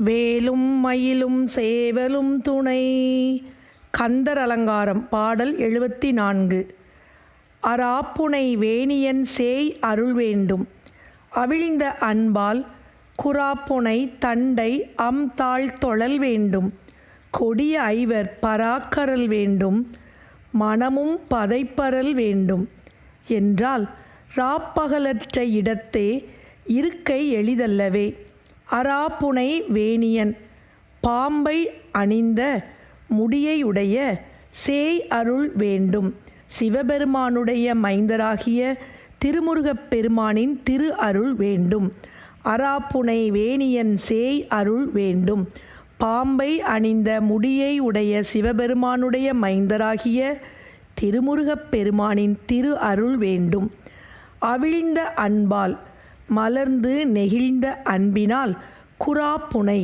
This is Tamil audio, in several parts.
வேலும் மயிலும் சேவலும் துணை. கந்தர் அலங்காரம். பாடல் 74. அராப்புனை வேணியன் சேய் அருள் வேண்டும். அவிழ்ந்த அன்பால் குராப்புனை தண்டை தாழ் தொழல் வேண்டும். கொடிய ஐவர் பராக்கரல் வேண்டும். மனமும் பதைப்பரல் வேண்டும் என்றால் ராப்பகலற்ற இடத்தே இருக்கை எளிதல்லவே. அராப்புனை வேணியன் பாம்பை அணிந்த முடியையுடைய சேய் அருள் வேண்டும். சிவபெருமானுடைய மைந்தராகிய திருமுருகப் பெருமானின் திரு அருள் வேண்டும். அராப்புனை வேணியன் சேய் அருள் வேண்டும். பாம்பை அணிந்த முடியை உடைய சிவபெருமானுடைய மைந்தராகிய திருமுருகப் பெருமானின் திரு அருள் வேண்டும். அவிழ்ந்த அன்பால் மலர்ந்து நெகிழ்ந்த அன்பினால் குராப்புனை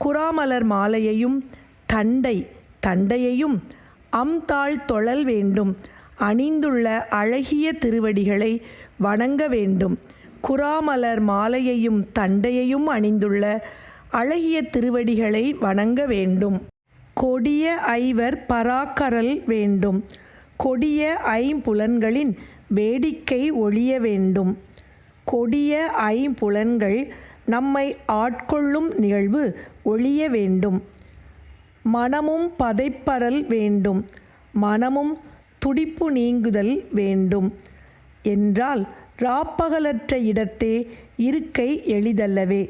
குராமலர் மாலையையும் தண்டையையும் தாழ் தொழல் வேண்டும். அணிந்துள்ள அழகிய திருவடிகளை வணங்க வேண்டும். குராமலர் மாலையையும் தண்டையையும் அணிந்துள்ள அழகிய திருவடிகளை வணங்க வேண்டும். கொடிய ஐவர் பராக்கரல் வேண்டும். கொடிய ஐம்புலன்களின் வேடிக்கை ஒழிய வேண்டும். கொடிய ஐம்புலன்கள் நம்மை ஆட்கொள்ளும் நிகழ்வு ஒழிய வேண்டும். மனமும் பதைப்பரல் வேண்டும். மனமும் துடிப்பு நீங்குதல் வேண்டும் என்றால் ராப்பகலற்ற இடத்தே இருக்கை எளிதல்லவே.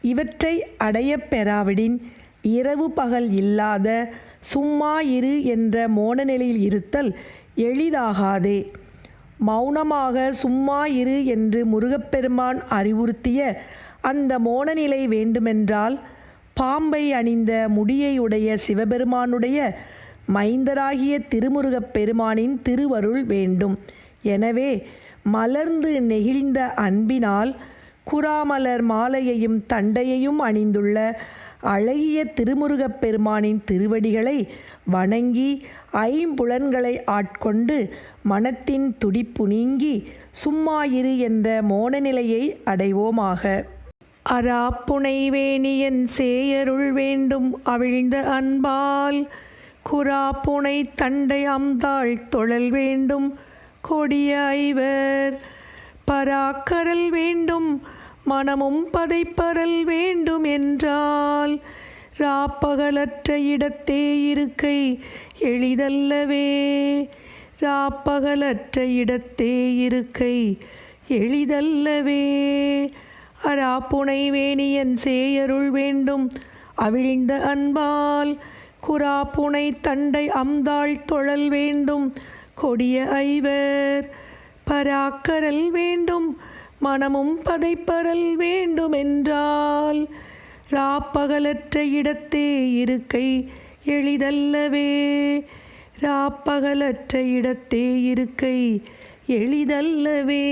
இவற்றை அடையப் பெறாவிடின் இரவு பகல் இல்லாத சும்மா இரு என்ற மோன நிலையில் இருத்தல் எளிதாகாதே. மௌனமாக சும்மா இரு என்று முருகப்பெருமான் அறிவுறுத்திய அந்த மோனநிலை வேண்டுமென்றால் பாம்பை அணிந்த முடியையுடைய சிவபெருமானுடைய மைந்தராகிய திருமுருகப் பெருமானின் திருவருள் வேண்டும். எனவே மலர்ந்து நெகிழ்ந்த அன்பினால் குராமலர் மாலையையும் தண்டையையும் அணிந்துள்ள அழகிய திருமுருகப் பெருமானின் திருவடிகளை வணங்கி ஐம்புலன்களை ஆட்கொண்டு மனத்தின் துடிப்பு நீங்கி சும்மா இரு என்ற மோனநிலையை அடைவோமாக. அராப்புனை வேணியன் சேயருள் வேண்டும். அவிழ்ந்த அன்பால் குராப்புனை தண்டை தாழ் தொழல் வேண்டும். கொடிய ஐவர் பராக்கரல் வேண்டும். மனமும் பதைப்பரல் வேண்டும் என்றால் ராப்பகலற்ற இடத்தே இருக்கை எளிதல்லவே. ராப்பகலற்ற இடத்தே இருக்கை எளிதல்லவே. அராப்புனை வேணியன் சேயருள் வேண்டும். அவிழ்ந்த அன்பால் குராப்புனை தண்டை தாழ் தொழல் வேண்டும். கொடிய ஐவர் பராக்கரல் வேண்டும். மனமும் பதைப்பரல் வேண்டும் என்றால் ராப்பகலற்ற இடத்தே இருக்கை எளிதல்லவே. ராப்பகலற்ற இடத்தே இருக்கை எளிதல்லவே.